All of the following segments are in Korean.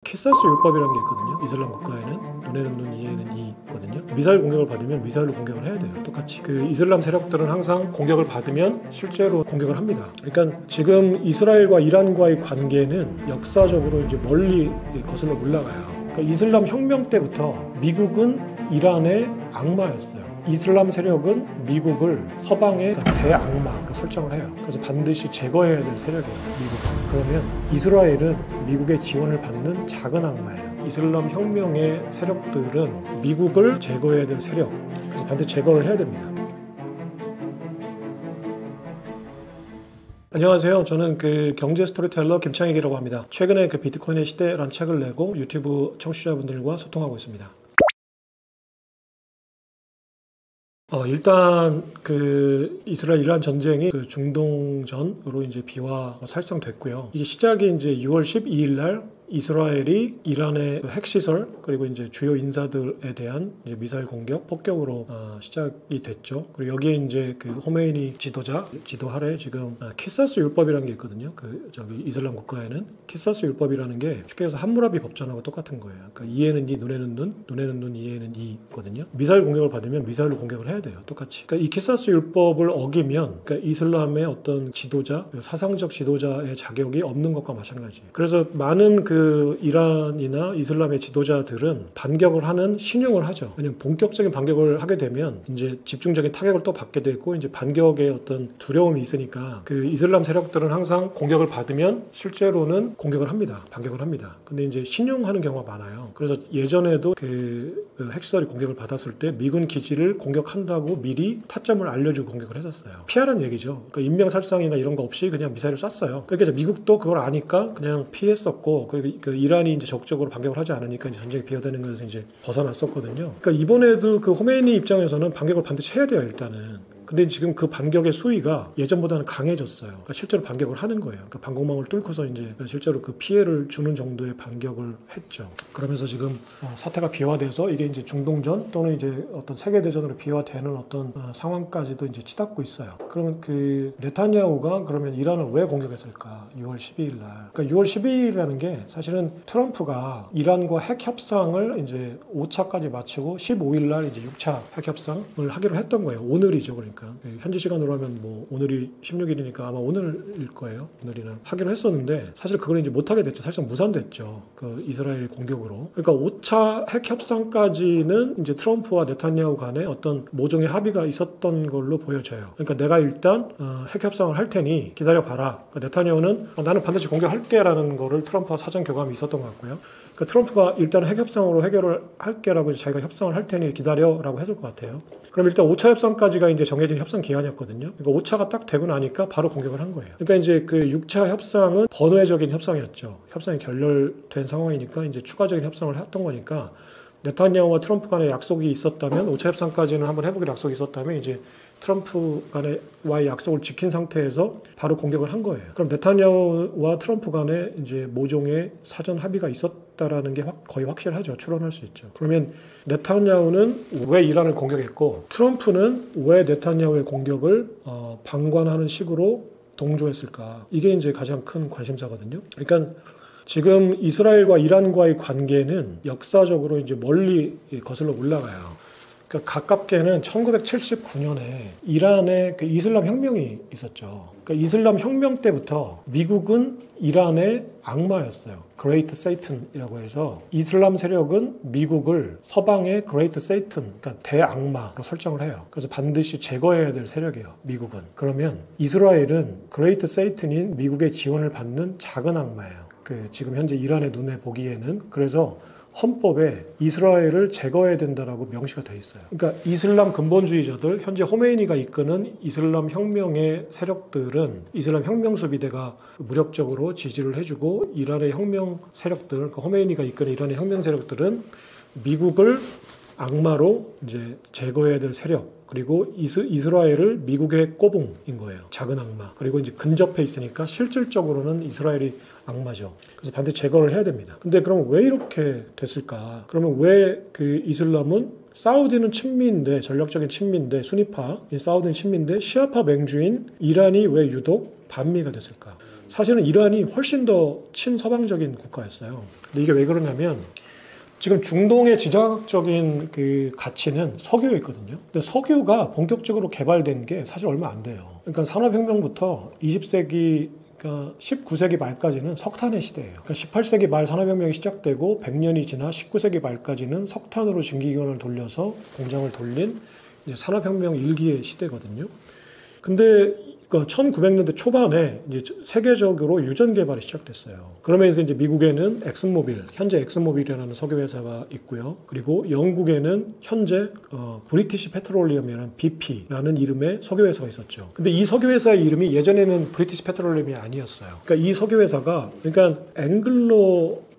키사스 율법이라는 게 있거든요. 이슬람 국가에는 눈에는 눈, 이에는 이 있거든요. 미사일 공격을 받으면 미사일로 공격을 해야 돼요. 똑같이. 그 이슬람 세력들은 항상 공격을 받으면 실제로 공격을 합니다. 그러니까 지금 이스라엘과 이란과의 관계는 역사적으로 이제 멀리 거슬러 올라가요. 그러니까 이슬람 혁명 때부터 미국은 이란의 악마였어요. 이슬람 세력은 미국을 서방의 대악마로 설정을 해요. 그래서 반드시 제거해야 될 세력이에요, 미국은. 그러면 이스라엘은 미국의 지원을 받는 작은 악마예요. 이슬람 혁명의 세력들은 미국을 제거해야 될 세력, 그래서 반드시 제거를 해야 됩니다. 안녕하세요. 저는 경제 스토리텔러 김창익이라고 합니다. 최근에 비트코인의 시대라는 책을 내고 유튜브 청취자분들과 소통하고 있습니다. 일단 이스라엘 이란 전쟁이 중동전으로 이제 비화 사실상 됐고요. 이게 시작이 이제 6월 12일 날 이스라엘이 이란의 핵시설 그리고 이제 주요 인사들에 대한 이제 미사일 공격 폭격으로 시작이 됐죠. 그리고 여기에 이제 호메이니 지도 아래 지금 키사스 율법이라는 게 있거든요. 이슬람 국가에는 키사스 율법이라는 게 쉽게 해서 함무라비 법전하고 똑같은 거예요. 그러니까 이에는 이, 눈에는 눈, 눈에는 눈, 이에는 이 있거든요. 미사일 공격을 받으면 미사일로 공격을 해야 돼요. 똑같이. 그러니까 이 키사스 율법을 어기면 이슬람의 어떤 지도자, 사상적 지도자의 자격이 없는 것과 마찬가지예요. 그래서 많은 이란이나 이슬람의 지도자들은 반격을 하는 신용을 하죠. 왜냐면 본격적인 반격을 하게 되면 이제 집중적인 타격을 또 받게 되고 이제 반격의 어떤 두려움이 있으니까 이슬람 세력들은 항상 공격을 받으면 실제로는 공격을 합니다. 반격을 합니다. 근데 이제 신용하는 경우가 많아요. 그래서 예전에도 핵시설이 공격을 받았을 때 미군 기지를 공격한다고 미리 타점을 알려주고 공격을 했었어요. 피하라는 얘기죠. 인명살상이나 이런 거 없이 그냥 미사일을 쐈어요. 그러니까 미국도 그걸 아니까 그냥 피했었고, 그리고 이란이 이제 적극적으로 반격을 하지 않으니까 이제 전쟁이 비화되는 것에서 이제 벗어났었거든요. 그러니까 이번에도 호메이니 입장에서는 반격을 반드시 해야 돼요, 일단은. 근데 지금 그 반격의 수위가 예전보다는 강해졌어요. 그러니까 실제로 반격을 하는 거예요. 그러니까 방공망을 뚫고서 이제 실제로 피해를 주는 정도의 반격을 했죠. 그러면서 지금 사태가 비화돼서 이게 이제 중동전 또는 이제 어떤 세계대전으로 비화되는 어떤 상황까지도 이제 치닫고 있어요. 그러면 네타냐후가 그러면 이란을 왜 공격했을까? 6월 12일 날. 그러니까 6월 12일이라는 게 사실은 트럼프가 이란과 핵 협상을 이제 5차까지 마치고 15일 날 이제 6차 핵 협상을 하기로 했던 거예요. 오늘이죠, 그러니까. 현지 시간으로 하면 오늘이 16일이니까 아마 오늘일 거예요. 오늘이나 하기로 했었는데 사실 그걸 이제 못하게 됐죠. 사실상 무산됐죠. 이스라엘 공격으로. 그러니까 5차 핵 협상까지는 이제 트럼프와 네타냐후 간에 어떤 모종의 합의가 있었던 걸로 보여져요. 그러니까 내가 일단 핵 협상을 할 테니 기다려봐라. 그러니까 네타냐후는 나는 반드시 공격할게라는 거를 트럼프와 사전 교감이 있었던 것 같고요. 그러니까 트럼프가 일단 핵 협상으로 해결을 할게라고 자기가 협상을 할 테니 기다려라고 했을 것 같아요. 그럼 일단 5차 협상까지가 이제 정해진 협상 기한이었거든요. 그러니까 5차가 딱 되고 나니까 바로 공격을 한 거예요. 그러니까 이제 6차 협상은 번외적인 협상이었죠. 협상이 결렬된 상황이니까 이제 추가적인 협상을 했던 거니까 네타냐후와 트럼프 간에 약속이 있었다면 5차 협상까지는 한번 해보기로 약속이 있었다면 이제 트럼프 간의 약속을 지킨 상태에서 바로 공격을 한 거예요. 그럼 네타냐후와 트럼프 간에 이제 모종의 사전 합의가 있었다라는 게 거의 확실하죠. 추론할 수 있죠. 그러면 네타냐후는 왜 이란을 공격했고 트럼프는 왜 네타냐후의 공격을 방관하는 식으로 동조했을까? 이게 이제 가장 큰 관심사거든요. 그러니까 지금 이스라엘과 이란과의 관계는 역사적으로 이제 멀리 거슬러 올라가요. 그러니까 가깝게는 1979년에 이란의 이슬람 혁명이 있었죠. 그러니까 이슬람 혁명 때부터 미국은 이란의 악마였어요. 그레이트 세이튼이라고 해서 이슬람 세력은 미국을 서방의 그레이트 세이튼, 그러니까 대악마로 설정을 해요. 그래서 반드시 제거해야 될 세력이에요, 미국은. 그러면 이스라엘은 그레이트 세이튼인 미국의 지원을 받는 작은 악마예요. 지금 현재 이란의 눈에 보기에는. 그래서 헌법에 이스라엘을 제거해야 된다라고 명시가 돼 있어요. 그러니까 이슬람 근본주의자들, 현재 호메이니가 이끄는 이슬람 혁명의 세력들은 이슬람 혁명 수비대가 무력적으로 지지를 해주고 이란의 혁명 세력들, 그러니까 호메이니가 이끄는 이란의 혁명 세력들은 미국을 악마로 이제 제거해야 될 세력, 그리고 이스라엘을 미국의 꼬붕인 거예요. 작은 악마. 그리고 이제 근접해 있으니까 실질적으로는 이스라엘이 악마죠. 그래서 반드시 제거를 해야 됩니다. 근데 그럼 왜 이렇게 됐을까? 그러면 왜 이슬람은 사우디는 친미인데, 전략적인 친미인데, 수니파, 사우디는 친미인데 시아파 맹주인 이란이 왜 유독 반미가 됐을까? 사실은 이란이 훨씬 더 친서방적인 국가였어요. 근데 이게 왜 그러냐면 지금 중동의 지정학적인 그 가치는 석유에 있거든요. 근데 석유가 본격적으로 개발된 게 사실 얼마 안 돼요. 그러니까 산업혁명부터 20세기 그러니까 19세기 말까지는 석탄의 시대예요. 그러니까 18세기 말 산업혁명이 시작되고 100년이 지나 19세기 말까지는 석탄으로 증기기관을 돌려서 공장을 돌린 이제 산업혁명 일기의 시대거든요. 근데 1900년대 초반에 이제 세계적으로 유전 개발이 시작됐어요. 그러면서 이제 미국에는 엑슨모빌, 현재 엑슨모빌이라는 석유 회사가 있고요. 그리고 영국에는 현재 브리티시 페트롤리엄이라는 BP라는 이름의 석유 회사가 있었죠. 근데 이 석유 회사의 이름이 예전에는 브리티시 페트롤리엄이 아니었어요. 그러니까 이 석유 회사가 그러니까 앵글로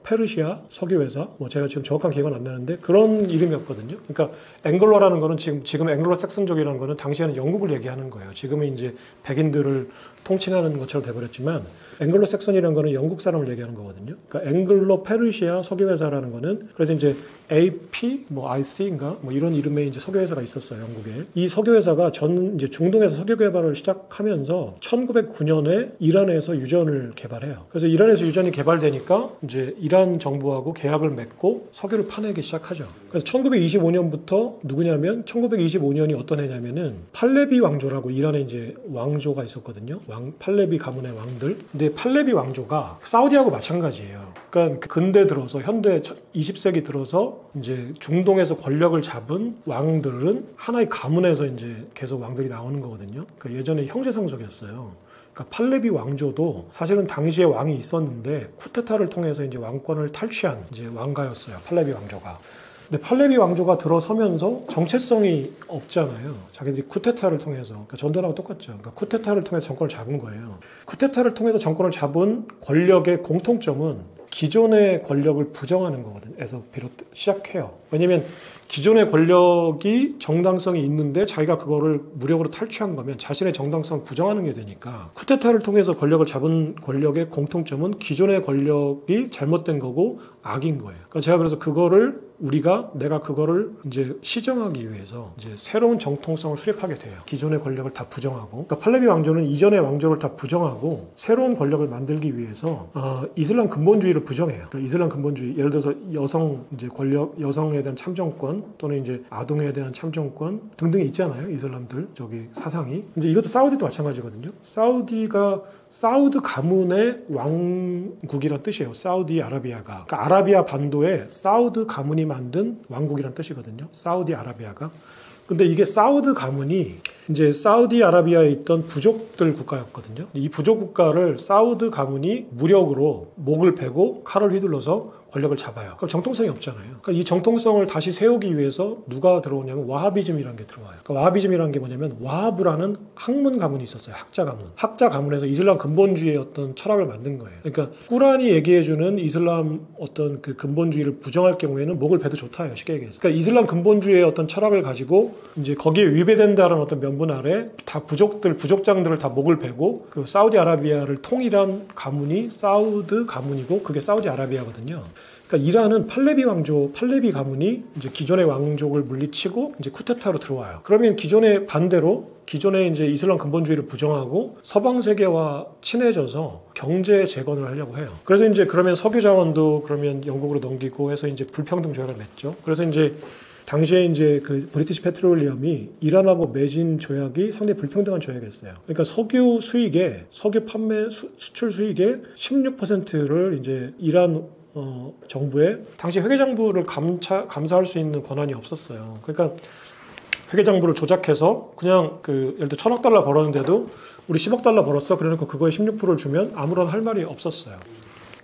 페르시아 석유회사, 뭐 제가 지금 정확한 기억은 안 나는데 그런 이름이었거든요. 그러니까 앵글로라는 거는 지금 앵글로 색슨족이라는 거는 당시에는 영국을 얘기하는 거예요. 지금은 이제 백인들을 통칭하는 것처럼 돼버렸지만 앵글로 색슨이라는 거는 영국 사람을 얘기하는 거거든요. 그러니까 앵글로 페르시아 석유회사라는 거는 그래서 이제 AP, 뭐 IC인가 뭐 이런 이름의 이제 석유회사가 있었어요, 영국에. 이 석유회사가 이제 중동에서 석유 개발을 시작하면서 1909년에 이란에서 유전을 개발해요. 그래서 이란에서 유전이 개발되니까 이제 이란 정부하고 계약을 맺고 석유를 파내기 시작하죠. 그래서 1925년부터 누구냐면 1925년이 어떤 해냐면은 팔레비 왕조라고 이란에 이제 왕조가 있었거든요. 팔레비 가문의 왕들. 근데 팔레비 왕조가 사우디하고 마찬가지예요. 그러니까 근대 들어서 현대 20세기 들어서 이제 중동에서 권력을 잡은 왕들은 하나의 가문에서 이제 계속 왕들이 나오는 거거든요. 그러니까 예전에 형제상속이었어요. 그러니까 팔레비 왕조도 사실은 당시에 왕이 있었는데 쿠데타를 통해서 이제 왕권을 탈취한 이제 왕가였어요. 팔레비 왕조가. 근데 팔레비 왕조가 들어서면서 정체성이 없잖아요. 자기들이 쿠데타를 통해서, 그러니까 전두환하고 똑같죠. 그러니까 쿠데타를 통해서 정권을 잡은 거예요. 쿠데타를 통해서 정권을 잡은 권력의 공통점은 기존의 권력을 부정하는 거거든요. 에서 시작해요. 왜냐면 기존의 권력이 정당성이 있는데 자기가 그거를 무력으로 탈취한 거면 자신의 정당성을 부정하는 게 되니까 쿠데타를 통해서 권력을 잡은 권력의 공통점은 기존의 권력이 잘못된 거고 악인 거예요. 그러니까 제가 그래서 내가 그거를 이제 시정하기 위해서 이제 새로운 정통성을 수립하게 돼요. 기존의 권력을 다 부정하고. 그러니까 팔레비 왕조는 이전의 왕조를 다 부정하고 새로운 권력을 만들기 위해서 이슬람 근본주의를 부정해요. 그러니까 이슬람 근본주의, 예를 들어서 여성에 대한 참정권 또는 이제 아동에 대한 참정권 등등이 있잖아요. 이슬람들 사상이. 이제 이것도 사우디도 마찬가지거든요. 사우디가 사우드 가문의 왕국이란 뜻이에요. 사우디 아라비아가. 그러니까 아라비아 반도에 사우드 가문이 만든 왕국이란 뜻이거든요. 사우디 아라비아가. 근데 이게 사우드 가문이 이제 사우디 아라비아에 있던 부족들 국가였거든요. 이 부족 국가를 사우드 가문이 무력으로 목을 베고 칼을 휘둘러서 권력을 잡아요. 그럼 정통성이 없잖아요. 그러니까 이 정통성을 다시 세우기 위해서 누가 들어오냐면 와하비즘이라는 게 들어와요. 그러니까 와하비즘이라는 게 뭐냐면 와하브라는 학문 가문이 있었어요. 학자 가문. 학자 가문에서 이슬람 근본주의의 어떤 철학을 만든 거예요. 그러니까 꾸란이 얘기해주는 이슬람 어떤 그 근본주의를 부정할 경우에는 목을 베도 좋다예요. 쉽게 얘기해서. 그러니까 이슬람 근본주의의 어떤 철학을 가지고 이제 거기에 위배된다는 어떤 면분 아래 다 부족장들을 다 목을 베고 그 사우디아라비아를 통일한 가문이 사우드 가문이고 그게 사우디아라비아거든요. 그러니까 이란은 팔레비 가문이 이제 기존의 왕족을 물리치고 이제 쿠데타로 들어와요. 그러면 기존의 이제 이슬람 근본주의를 부정하고 서방 세계와 친해져서 경제 재건을 하려고 해요. 그래서 이제 그러면 석유 자원도 그러면 영국으로 넘기고 해서 이제 불평등 조약을 맺죠. 그래서 이제 당시에 이제 그 브리티시 페트롤리엄이 이란하고 맺은 조약이 상당히 불평등한 조약이었어요. 그러니까 석유 판매 수출 수익의 16%를 이제 이란 정부에 당시 회계장부를 감사할 수 있는 권한이 없었어요. 그러니까 회계장부를 조작해서 그냥 예를 들어 $1,000억 벌었는데도 우리 $10억 벌었어. 그러니까 그거에 16%를 주면 아무런 할 말이 없었어요.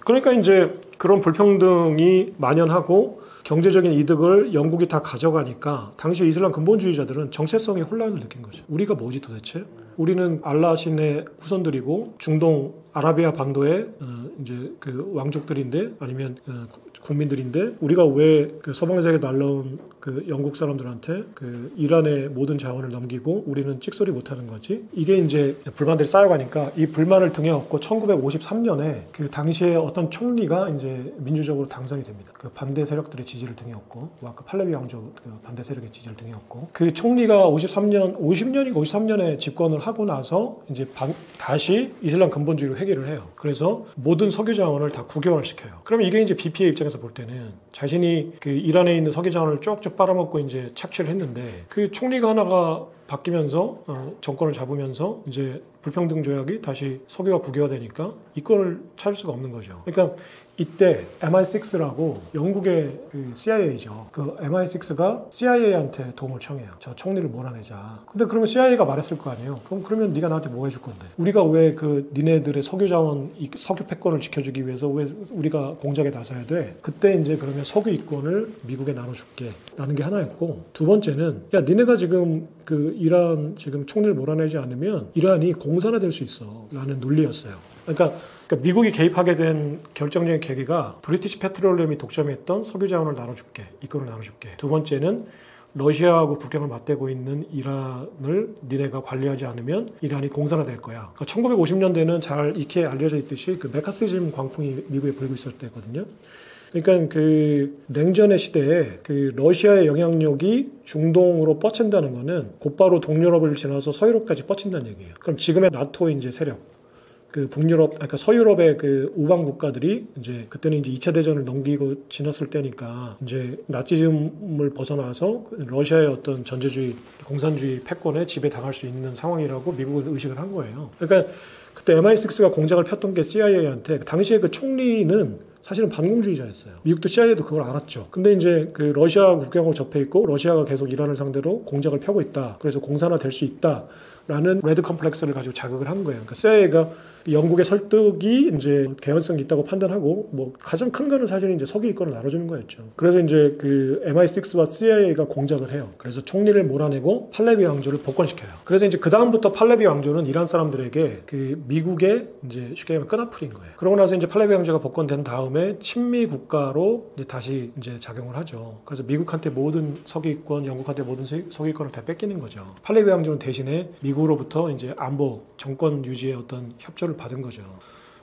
그러니까 이제 그런 불평등이 만연하고 경제적인 이득을 영국이 다 가져가니까 당시 이슬람 근본주의자들은 정체성의 혼란을 느낀 거죠. 우리가 뭐지 도대체? 우리는 알라 신의 후손들이고 중동 아라비아 반도의 이제 그 왕족들인데 아니면 국민들인데 우리가 왜 그 서방 세계에 날라온 그 영국 사람들한테 그 이란의 모든 자원을 넘기고 우리는 찍소리 못하는 거지? 이게 이제 불만들이 쌓여가니까 이 불만을 등에 업고 1953년에 그 당시에 어떤 총리가 이제 민주적으로 당선이 됩니다. 그 반대 세력들의 지지를 등에 업고 아까 팔레비 왕조 그 반대 세력의 지지를 등에 업고 그 총리가 50년인가 53년에 집권을 하고 나서 이제 다시 이슬람 근본주의로 회귀를 해요. 그래서 모든 석유 자원을 다 국유화를 시켜요. 그러면 이게 이제 BP의 입장에서 볼 때는 자신이 그 이란에 있는 석유 자원을 쭉쭉 빨아먹고 이제 착취를 했는데 그 총리가 하나가 바뀌면서 정권을 잡으면서 이제 불평등 조약이 다시 석유가 국유화되니까 이권을 찾을 수가 없는 거죠. 그러니까 이때 MI6라고 영국의 그 CIA죠. 그 MI6가 CIA한테 도움을 청해요. 저 총리를 몰아내자. 근데 그러면 CIA가 말했을 거 아니에요. 그러면 네가 나한테 뭐 해줄 건데? 우리가 왜 그 니네들의 석유 자원, 석유 패권을 지켜주기 위해서 왜 우리가 공작에 나서야 돼? 그때 이제 그러면 석유 이권을 미국에 나눠줄게. 라는 게 하나였고, 두 번째는 야 니네가 지금 그 이란 지금 총리를 몰아내지 않으면 이란이 공산화될 수 있어. 라는 논리였어요. 그러니까 미국이 개입하게 된 결정적인 계기가 브리티시 페트롤리움이 독점했던 석유 자원을 나눠줄게. 이권을 나눠줄게. 두 번째는 러시아하고 국경을 맞대고 있는 이란을 니네가 관리하지 않으면 이란이 공산화될 거야. 그러니까 1950년대는 잘 익히 알려져 있듯이 그 메카시즘 광풍이 미국에 불고 있을 때거든요. 그러니까 그 냉전의 시대에 그 러시아의 영향력이 중동으로 뻗친다는 거는 곧바로 동유럽을 지나서 서유럽까지 뻗친다는 얘기예요. 그럼 지금의 나토 이제 세력, 그 북유럽, 그러니까 서유럽의 그 우방 국가들이 이제 그때는 이제 2차 대전을 넘기고 지났을 때니까 이제 나치즘을 벗어나서 러시아의 어떤 전제주의, 공산주의 패권에 지배당할 수 있는 상황이라고 미국은 의식을 한 거예요. 그러니까 그때 MI6가 공작을 폈던 게 CIA한테 당시에 그 총리는 사실은 반공주의자였어요. 미국도 CIA도 그걸 알았죠. 근데 이제 그 러시아 국경을 접해 있고 러시아가 계속 이란을 상대로 공작을 펴고 있다. 그래서 공산화 될 수 있다. 라는 레드 컴플렉스를 가지고 자극을 한 거예요. 그러니까 CIA가 영국의 설득이 이제 개연성이 있다고 판단하고 뭐 가장 큰 거는 사실은 이제 석유 이권을 나눠주는 거였죠. 그래서 이제 그 MI6와 CIA가 공작을 해요. 그래서 총리를 몰아내고 팔레비 왕조를 복권시켜요. 그래서 이제 그 다음부터 팔레비 왕조는 이란 사람들에게 그 미국의 이제 쉽게 말하면 끈앞풀인 거예요. 그러고 나서 이제 팔레비 왕조가 복권된 다음에 친미 국가로 이제 다시 이제 작용을 하죠. 그래서 미국한테 모든 석유 이권, 영국한테 모든 석유 이권을 다 뺏기는 거죠. 팔레비 왕조는 대신에 미국으로부터 이제 안보, 정권 유지의 어떤 협조를 받은 거죠.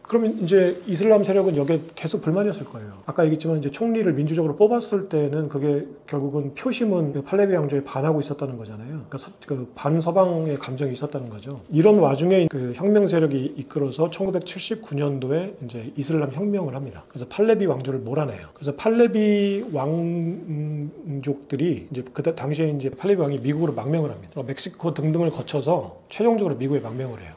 그러면 이제 이슬람 세력은 여기에 계속 불만이었을 거예요. 아까 얘기했지만 이제 총리를 민주적으로 뽑았을 때는 그게 결국은 표심은 그 팔레비 왕조에 반하고 있었다는 거잖아요. 그러니까 그 반서방의 감정이 있었다는 거죠. 이런 와중에 그 혁명 세력이 이끌어서 1979년도에 이제 이슬람 혁명을 합니다. 그래서 팔레비 왕조를 몰아내요. 그래서 팔레비 왕족들이 이제 그때 당시에 이제 팔레비 왕이 미국으로 망명을 합니다. 멕시코 등등을 거쳐서 최종적으로 미국에 망명을 해요.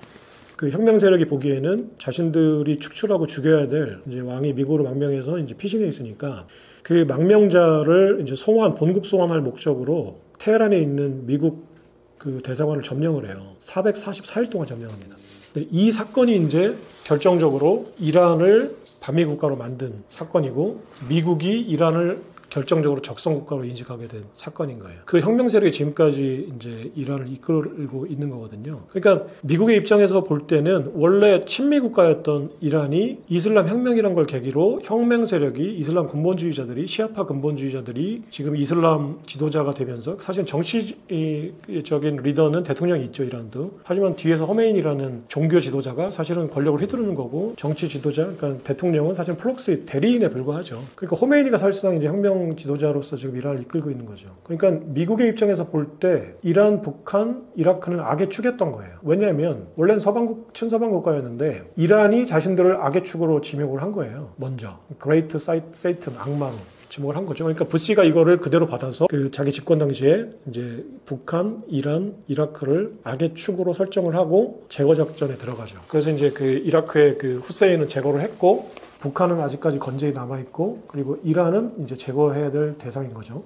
그 혁명 세력이 보기에는 자신들이 축출하고 죽여야 될 이제 왕이 미국으로 망명해서 이제 피신해 있으니까 그 망명자를 이제 본국 송환할 목적으로 테헤란에 있는 미국 그 대사관을 점령을 해요. 444일 동안 점령합니다. 근데 이 사건이 이제 결정적으로 이란을 반미 국가로 만든 사건이고 미국이 이란을 결정적으로 적성 국가로 인식하게 된 사건인 거예요. 그 혁명 세력이 지금까지 이제 이란을 이끌고 있는 거거든요. 그러니까 미국의 입장에서 볼 때는 원래 친미 국가였던 이란이 이슬람 혁명이란 걸 계기로 혁명 세력이 이슬람 근본주의자들이 시아파 근본주의자들이 지금 이슬람 지도자가 되면서 사실 정치적인 리더는 대통령이 있죠, 이란도. 하지만 뒤에서 허메인이라는 종교 지도자가 사실은 권력을 휘두르는 거고 정치 지도자, 그러니까 대통령은 사실 플록스의 대리인에 불과하죠. 그러니까 허메인이가 사실상 이제 혁명 지도자로서 지금 이란을 이끌고 있는 거죠. 그러니까 미국의 입장에서 볼 때 이란, 북한, 이라크는 악의 축이었던 거예요. 왜냐하면 원래는 친서방 국가였는데 이란이 자신들을 악의 축으로 지목을 한 거예요. 먼저 그레이트 세이튼, 악마로 지목을 한 거죠. 그러니까 부시가 이거를 그대로 받아서 그 자기 집권 당시에 이제 북한, 이란, 이라크를 악의 축으로 설정을 하고 제거 작전에 들어가죠. 그래서 이제 그 이라크의 그 후세인은 제거를 했고 북한은 아직까지 건재히 남아있고 그리고 이란은 이제 제거해야 될 대상인 거죠.